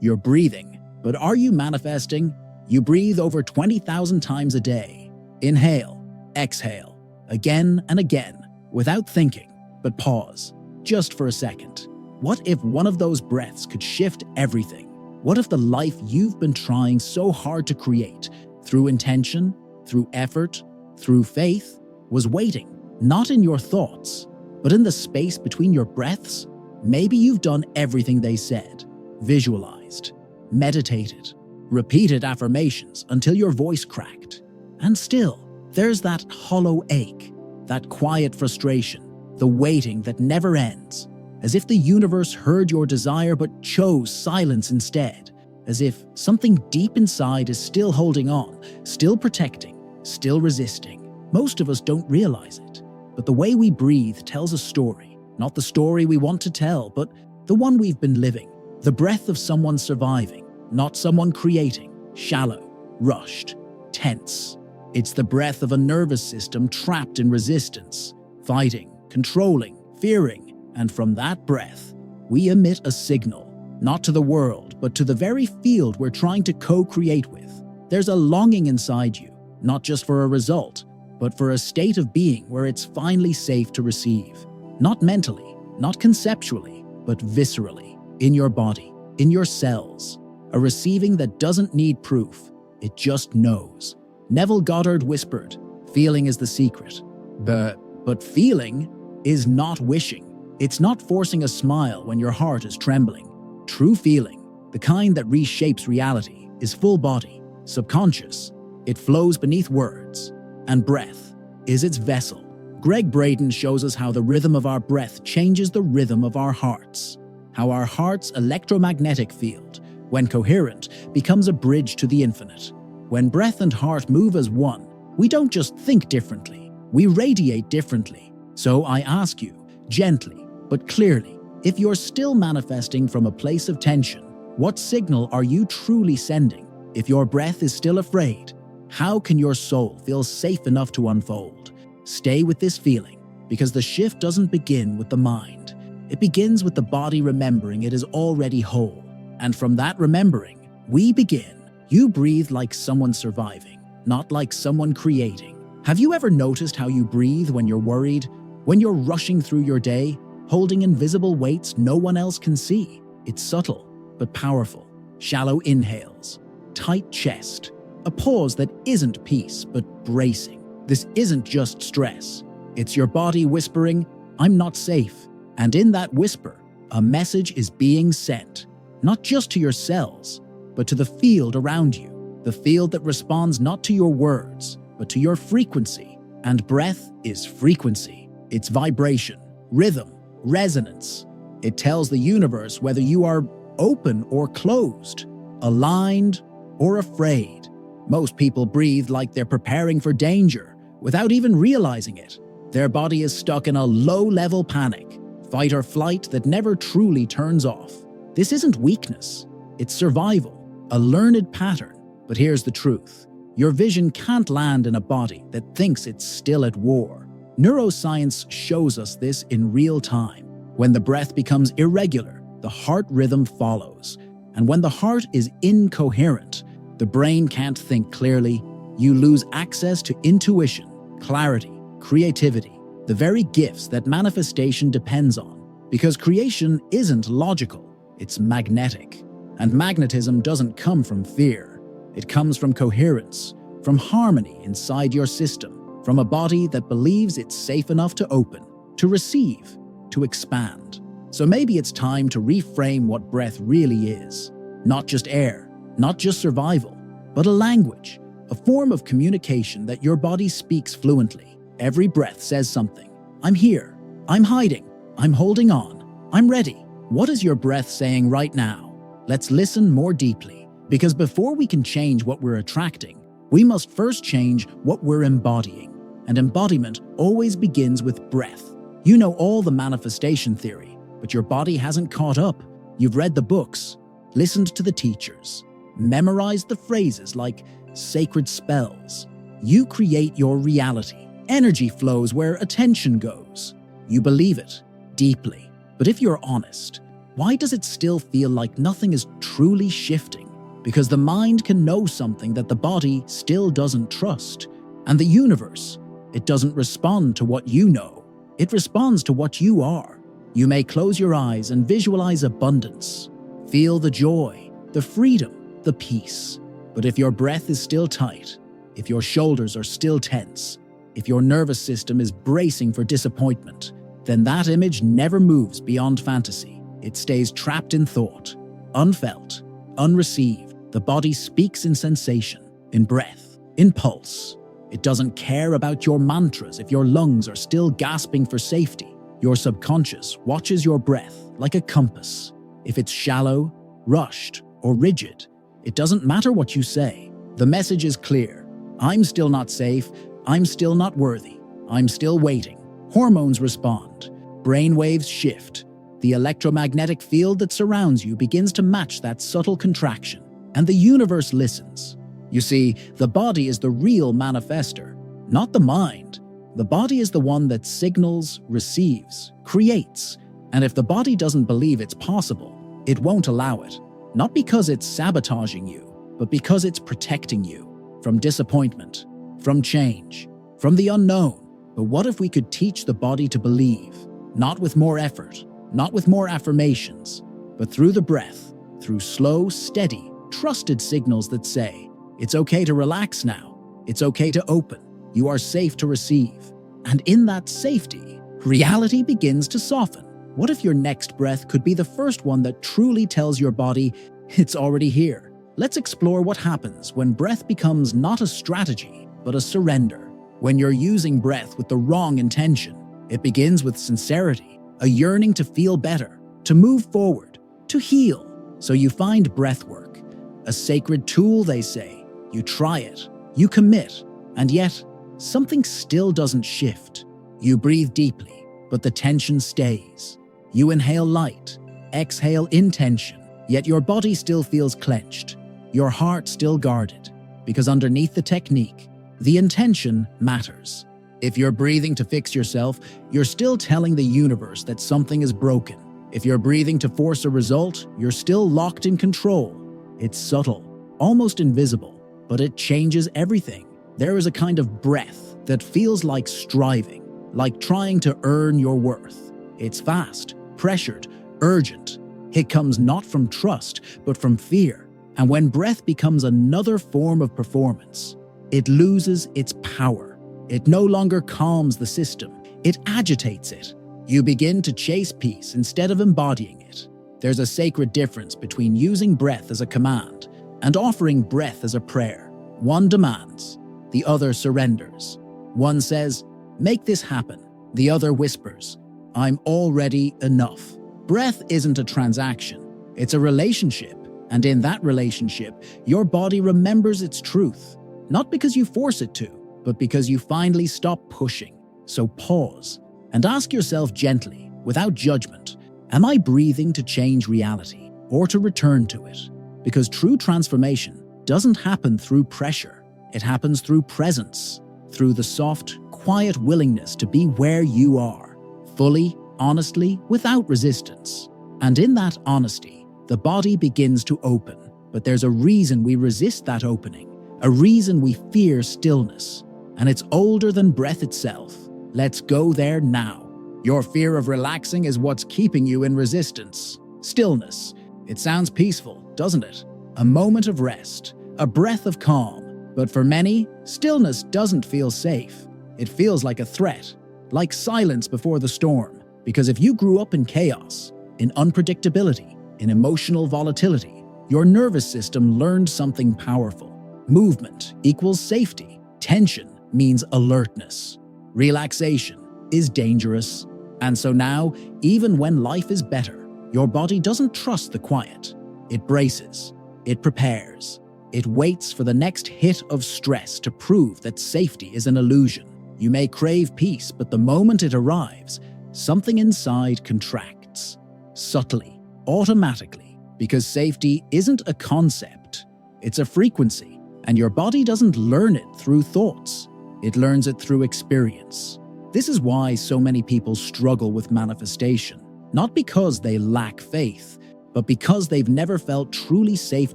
You're breathing, but are you manifesting? You breathe over 20,000 times a day. Inhale, exhale, again and again, without thinking, but pause, just for a second. What if one of those breaths could shift everything? What if the life you've been trying so hard to create, through intention, through effort, through faith, was waiting, not in your thoughts, but in the space between your breaths? Maybe you've done everything they said, visualized, meditated, repeated affirmations until your voice cracked. And still, there's that hollow ache, that quiet frustration, the waiting that never ends, as if the universe heard your desire but chose silence instead, as if something deep inside is still holding on, still protecting, still resisting. Most of us don't realize it, but the way we breathe tells a story, not the story we want to tell, but the one we've been living, the breath of someone surviving, not someone creating, shallow, rushed, tense. It's the breath of a nervous system trapped in resistance, fighting, controlling, fearing, and from that breath, we emit a signal, not to the world, but to the very field we're trying to co-create with. There's a longing inside you, not just for a result, but for a state of being where it's finally safe to receive. Not mentally, not conceptually, but viscerally, in your body, in your cells. A receiving that doesn't need proof, it just knows. Neville Goddard whispered, "Feeling is the secret." But feeling is not wishing. It's not forcing a smile when your heart is trembling. True feeling, the kind that reshapes reality, is full body, subconscious. It flows beneath words, and breath is its vessel. Gregg Braden shows us how the rhythm of our breath changes the rhythm of our hearts, how our heart's electromagnetic field, when coherent, becomes a bridge to the infinite. When breath and heart move as one, we don't just think differently, we radiate differently. So I ask you, gently but clearly, if you're still manifesting from a place of tension, what signal are you truly sending? If your breath is still afraid, how can your soul feel safe enough to unfold? Stay with this feeling, because the shift doesn't begin with the mind. It begins with the body remembering it is already whole. And from that remembering, we begin. You breathe like someone surviving, not like someone creating. Have you ever noticed how you breathe when you're worried? When you're rushing through your day, holding invisible weights no one else can see? It's subtle, but powerful. Shallow inhales, tight chest, a pause that isn't peace, but bracing. This isn't just stress. It's your body whispering, "I'm not safe." And in that whisper, a message is being sent, not just to your cells, but to the field around you, the field that responds not to your words, but to your frequency. And breath is frequency. It's vibration, rhythm, resonance. It tells the universe whether you are open or closed, aligned or afraid. Most people breathe like they're preparing for danger, without even realizing it. Their body is stuck in a low-level panic, fight or flight that never truly turns off. This isn't weakness, it's survival, a learned pattern. But here's the truth. Your vision can't land in a body that thinks it's still at war. Neuroscience shows us this in real time. When the breath becomes irregular, the heart rhythm follows. And when the heart is incoherent, the brain can't think clearly. You lose access to intuition, clarity, creativity, the very gifts that manifestation depends on. Because creation isn't logical, it's magnetic. And magnetism doesn't come from fear. It comes from coherence, from harmony inside your system, from a body that believes it's safe enough to open, to receive, to expand. So maybe it's time to reframe what breath really is. Not just air, not just survival, but a language, a form of communication that your body speaks fluently. Every breath says something. I'm here. I'm hiding. I'm holding on. I'm ready. What is your breath saying right now? Let's listen more deeply, because before we can change what we're attracting, we must first change what we're embodying. And embodiment always begins with breath. You know all the manifestation theory, but your body hasn't caught up. You've read the books, listened to the teachers, memorized the phrases like sacred spells. You create your reality. Energy flows where attention goes. You believe it deeply. But if you're honest, Why does it still feel like nothing is truly shifting? Because the mind can know something that the body still doesn't trust. And the universe, it doesn't respond to what you know. It responds to what you are. You may close your eyes and visualize abundance. Feel the joy, the freedom, the peace. But if your breath is still tight, if your shoulders are still tense, if your nervous system is bracing for disappointment, then that image never moves beyond fantasy. It stays trapped in thought, unfelt, unreceived. The body speaks in sensation, in breath, in pulse. It doesn't care about your mantras if your lungs are still gasping for safety. Your subconscious watches your breath like a compass. If it's shallow, rushed, or rigid, it doesn't matter what you say. The message is clear. I'm still not safe. I'm still not worthy. I'm still waiting. Hormones respond. Brain waves shift. The electromagnetic field that surrounds you begins to match that subtle contraction, and the universe listens. You see, the body is the real manifester, not the mind. The body is the one that signals, receives, creates. And if the body doesn't believe it's possible, it won't allow it. Not because it's sabotaging you, but because it's protecting you from disappointment, from change, from the unknown. But what if we could teach the body to believe, not with more effort, not with more affirmations, but through the breath, through slow, steady, trusted signals that say, it's okay to relax now, it's okay to open, you are safe to receive. And in that safety, reality begins to soften. What if your next breath could be the first one that truly tells your body, it's already here? Let's explore what happens when breath becomes not a strategy, but a surrender. When you're using breath with the wrong intention, it begins with sincerity, a yearning to feel better, to move forward, to heal. So you find breathwork, a sacred tool, they say. You try it, you commit, and yet something still doesn't shift. You breathe deeply, but the tension stays. You inhale light, exhale intention, yet your body still feels clenched, your heart still guarded, because underneath the technique, the intention matters. If you're breathing to fix yourself, you're still telling the universe that something is broken. If you're breathing to force a result, you're still locked in control. It's subtle, almost invisible, but it changes everything. There is a kind of breath that feels like striving, like trying to earn your worth. It's fast, pressured, urgent. It comes not from trust, but from fear. And when breath becomes another form of performance, it loses its power. It no longer calms the system, it agitates it. You begin to chase peace instead of embodying it. There's a sacred difference between using breath as a command and offering breath as a prayer. One demands, the other surrenders. One says, make this happen. The other whispers, I'm already enough. Breath isn't a transaction, it's a relationship. And in that relationship, your body remembers its truth, not because you force it to, but because you finally stop pushing. So pause and ask yourself gently, without judgment, am I breathing to change reality or to return to it? Because true transformation doesn't happen through pressure. It happens through presence, through the soft, quiet willingness to be where you are, fully, honestly, without resistance. And in that honesty, the body begins to open. But there's a reason we resist that opening, a reason we fear stillness. And it's older than breath itself. Let's go there now. Your fear of relaxing is what's keeping you in resistance. Stillness. It sounds peaceful, doesn't it? A moment of rest, a breath of calm. But for many, stillness doesn't feel safe. It feels like a threat, like silence before the storm. Because if you grew up in chaos, in unpredictability, in emotional volatility, your nervous system learned something powerful. Movement equals safety. Tension means alertness. Relaxation is dangerous. And so now, even when life is better, your body doesn't trust the quiet. It braces. It prepares. It waits for the next hit of stress to prove that safety is an illusion. You may crave peace, but the moment it arrives, something inside contracts. Subtly, automatically, because safety isn't a concept. It's a frequency, and your body doesn't learn it through thoughts. It learns it through experience. This is why so many people struggle with manifestation. Not because they lack faith, but because they've never felt truly safe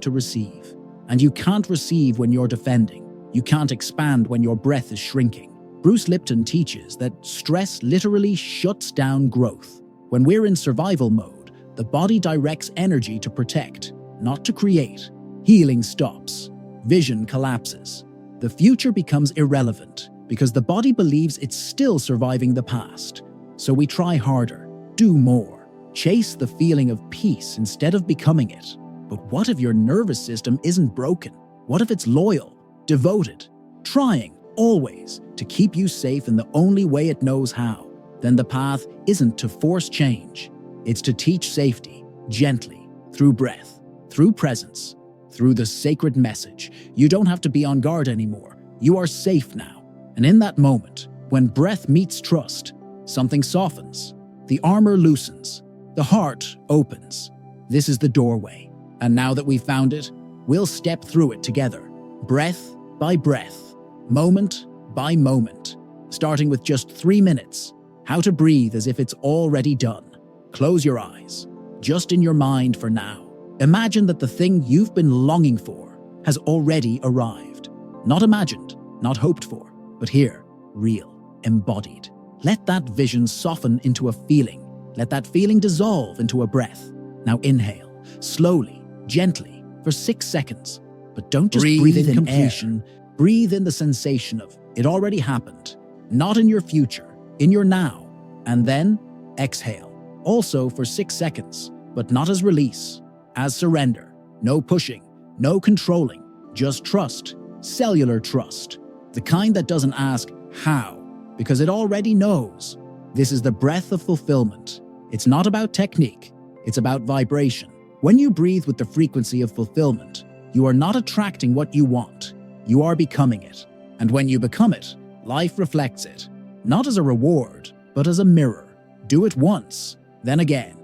to receive. And you can't receive when you're defending. You can't expand when your breath is shrinking. Bruce Lipton teaches that stress literally shuts down growth. When we're in survival mode, the body directs energy to protect, not to create. Healing stops. Vision collapses. The future becomes irrelevant because the body believes it's still surviving the past. So we try harder, do more, chase the feeling of peace instead of becoming it. But what if your nervous system isn't broken? What if it's loyal, devoted, trying always to keep you safe in the only way it knows how? Then the path isn't to force change. It's to teach safety, gently, through breath, through presence, through the sacred message. You don't have to be on guard anymore. You are safe now. And in that moment, when breath meets trust, something softens, the armor loosens, the heart opens. This is the doorway. And now that we've found it, we'll step through it together, breath by breath, moment by moment, starting with just 3 minutes. How to breathe as if it's already done. Close your eyes, just in your mind for now. Imagine that the thing you've been longing for has already arrived. Not imagined, not hoped for, but here, real, embodied. Let that vision soften into a feeling. Let that feeling dissolve into a breath. Now inhale, slowly, gently, for 6 seconds. But don't just breathe in completion. Breathe in the sensation of it already happened. Not in your future, in your now. And then exhale, also for 6 seconds, but not as release, as surrender. No pushing, no controlling, just trust, cellular trust. The kind that doesn't ask how, because it already knows. This is the breath of fulfillment. It's not about technique, it's about vibration. When you breathe with the frequency of fulfillment, you are not attracting what you want, you are becoming it. And when you become it, life reflects it, not as a reward, but as a mirror. Do it once, then again,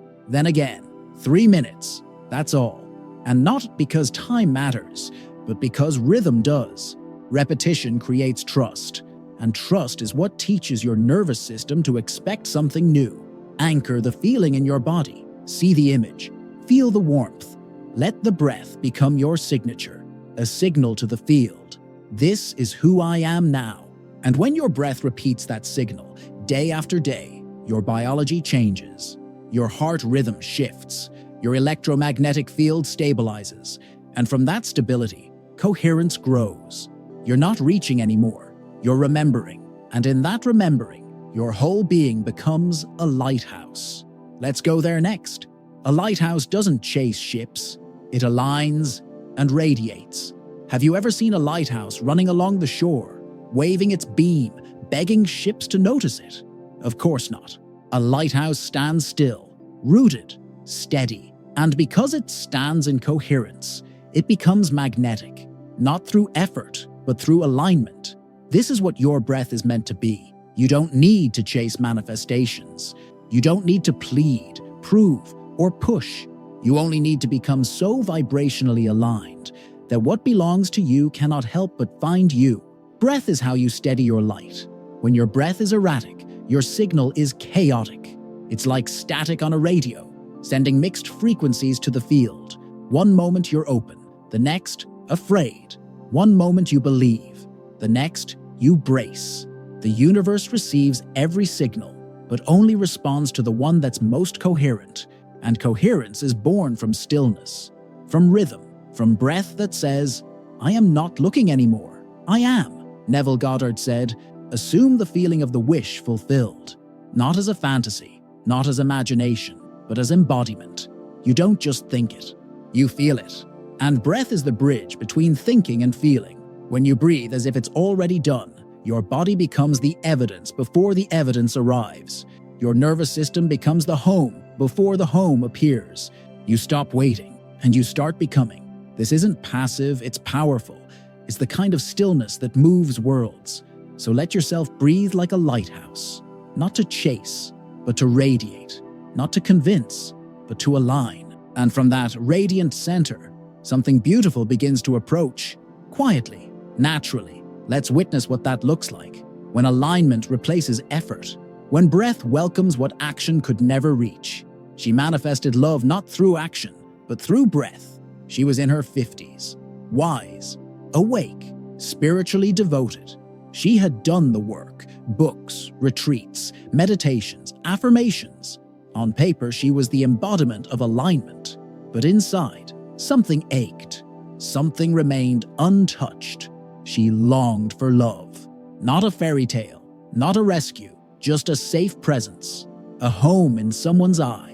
3 minutes, that's all. And not because time matters, but because rhythm does. Repetition creates trust, and trust is what teaches your nervous system to expect something new. Anchor the feeling in your body, see the image, feel the warmth. Let the breath become your signature, a signal to the field. This is who I am now. And when your breath repeats that signal, day after day, your biology changes. Your heart rhythm shifts. Your electromagnetic field stabilizes. And from that stability, coherence grows. You're not reaching anymore. You're remembering. And in that remembering, your whole being becomes a lighthouse. Let's go there next. A lighthouse doesn't chase ships. It aligns and radiates. Have you ever seen a lighthouse running along the shore, waving its beam, begging ships to notice it? Of course not. A lighthouse stands still, rooted, steady, and because it stands in coherence, it becomes magnetic, not through effort, but through alignment. This is what your breath is meant to be. You don't need to chase manifestations. You don't need to plead, prove, or push. You only need to become so vibrationally aligned that what belongs to you cannot help but find you. Breath is how you steady your light. When your breath is erratic, your signal is chaotic. It's like static on a radio, sending mixed frequencies to the field. One moment you're open, the next, afraid. One moment you believe, the next, you brace. The universe receives every signal, but only responds to the one that's most coherent. And coherence is born from stillness, from rhythm, from breath that says, I am not looking anymore. I am. Neville Goddard said, assume the feeling of the wish fulfilled, not as a fantasy, not as imagination, but as embodiment. You don't just think it, you feel it. And breath is the bridge between thinking and feeling. When you breathe as if it's already done, your body becomes the evidence before the evidence arrives. Your nervous system becomes the home before the home appears. You stop waiting and you start becoming. This isn't passive, it's powerful. It's the kind of stillness that moves worlds. So let yourself breathe like a lighthouse, not to chase, but to radiate, not to convince, but to align. And from that radiant center, something beautiful begins to approach, quietly, naturally. Let's witness what that looks like. When alignment replaces effort, when breath welcomes what action could never reach. She manifested love not through action, but through breath. She was in her 50s, wise, awake, spiritually devoted. She had done the work: books, retreats, meditations, affirmations. On paper, she was the embodiment of alignment, but inside, something ached. Something remained untouched. She longed for love. Not a fairy tale, not a rescue, just a safe presence, a home in someone's eyes.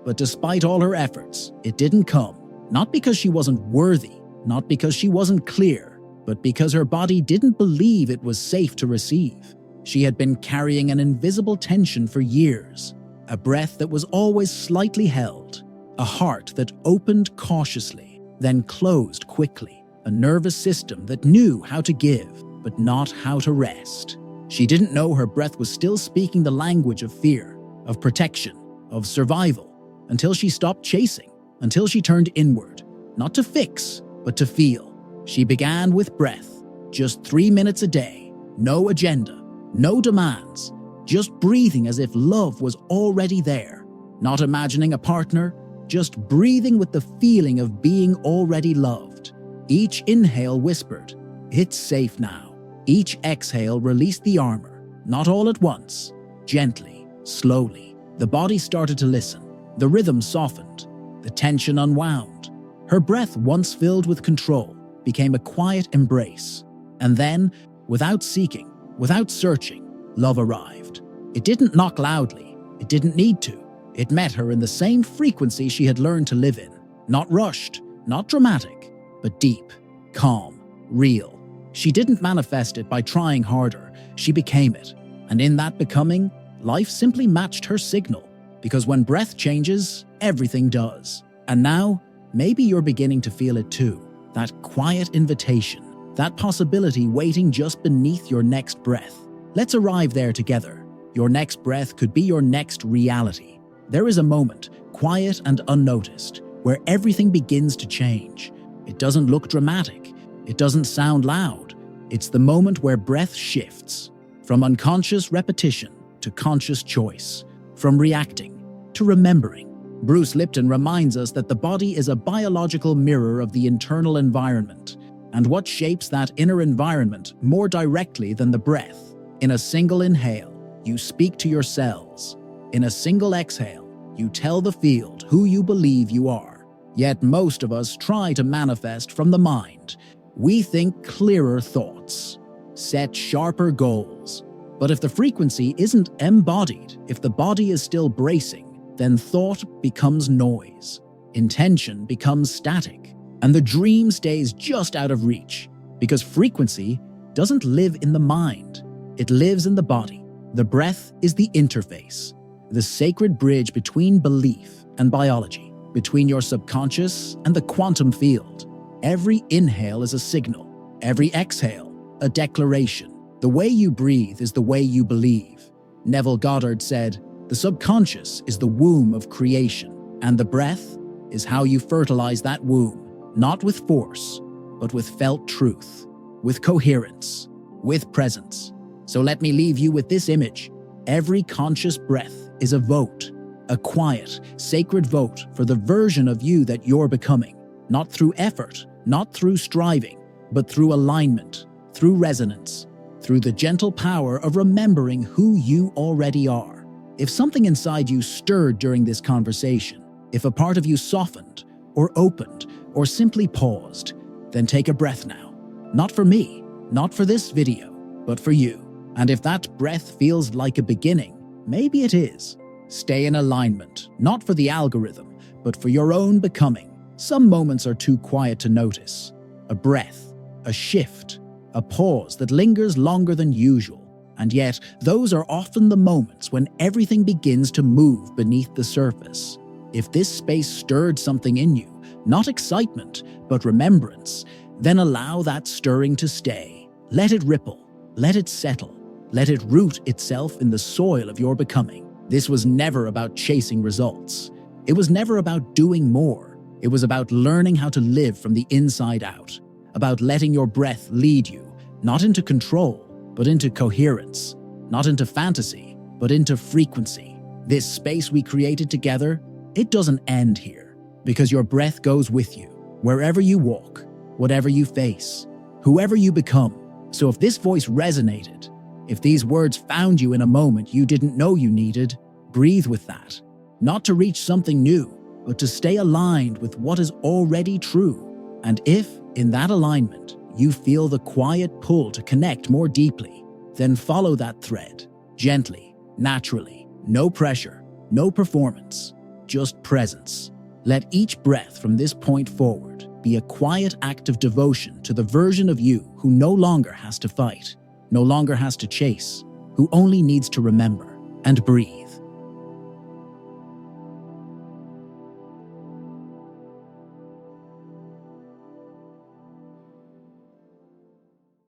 But despite all her efforts, it didn't come. Not because she wasn't worthy, not because she wasn't clear, but because her body didn't believe it was safe to receive. She had been carrying an invisible tension for years, a breath that was always slightly held, a heart that opened cautiously, then closed quickly, a nervous system that knew how to give, but not how to rest. She didn't know her breath was still speaking the language of fear, of protection, of survival, until she stopped chasing, until she turned inward, not to fix, but to feel. She began with breath, just 3 minutes a day, no agenda, no demands, just breathing as if love was already there, not imagining a partner, just breathing with the feeling of being already loved. Each inhale whispered, "It's safe now." Each exhale released the armor, not all at once, gently, slowly. The body started to listen. The rhythm softened. The tension unwound. Her breath, once filled with control, became a quiet embrace. And then, without seeking, without searching, love arrived. It didn't knock loudly. It didn't need to. It met her in the same frequency she had learned to live in. Not rushed, not dramatic, but deep, calm, real. She didn't manifest it by trying harder. She became it. And in that becoming, life simply matched her signal. Because when breath changes, everything does. And now, maybe you're beginning to feel it too. That quiet invitation, that possibility waiting just beneath your next breath. Let's arrive there together. Your next breath could be your next reality. There is a moment, quiet and unnoticed, where everything begins to change. It doesn't look dramatic. It doesn't sound loud. It's the moment where breath shifts from unconscious repetition to conscious choice, from reacting to remembering. Bruce Lipton reminds us that the body is a biological mirror of the internal environment, and what shapes that inner environment more directly than the breath. In a single inhale, you speak to your cells. In a single exhale, you tell the field who you believe you are. Yet most of us try to manifest from the mind. We think clearer thoughts, set sharper goals. But if the frequency isn't embodied, if the body is still bracing, then thought becomes noise, intention becomes static, and the dream stays just out of reach. Because frequency doesn't live in the mind, it lives in the body. The breath is the interface, the sacred bridge between belief and biology, between your subconscious and the quantum field. Every inhale is a signal, every exhale, a declaration. The way you breathe is the way you believe. Neville Goddard said, "The subconscious is the womb of creation, and the breath is how you fertilize that womb, not with force, but with felt truth, with coherence, with presence." So let me leave you with this image. Every conscious breath is a vote, a quiet, sacred vote for the version of you that you're becoming, not through effort, not through striving, but through alignment, through resonance, through the gentle power of remembering who you already are. If something inside you stirred during this conversation, if a part of you softened, or opened, or simply paused, then take a breath now. Not for me, not for this video, but for you. And if that breath feels like a beginning, maybe it is. Stay in alignment, not for the algorithm, but for your own becoming. Some moments are too quiet to notice. A breath, a shift, a pause that lingers longer than usual. And yet, those are often the moments when everything begins to move beneath the surface. If this space stirred something in you, not excitement, but remembrance, then allow that stirring to stay. Let it ripple, let it settle, let it root itself in the soil of your becoming. This was never about chasing results. It was never about doing more. It was about learning how to live from the inside out, about letting your breath lead you, not into control, but into coherence, not into fantasy, but into frequency. This space we created together, it doesn't end here, because your breath goes with you, wherever you walk, whatever you face, whoever you become. So if this voice resonated, if these words found you in a moment you didn't know you needed, breathe with that. Not to reach something new, but to stay aligned with what is already true. And if, in that alignment, you feel the quiet pull to connect more deeply, then follow that thread, gently, naturally, no pressure, no performance, just presence. Let each breath from this point forward be a quiet act of devotion to the version of you who no longer has to fight, no longer has to chase, who only needs to remember and breathe.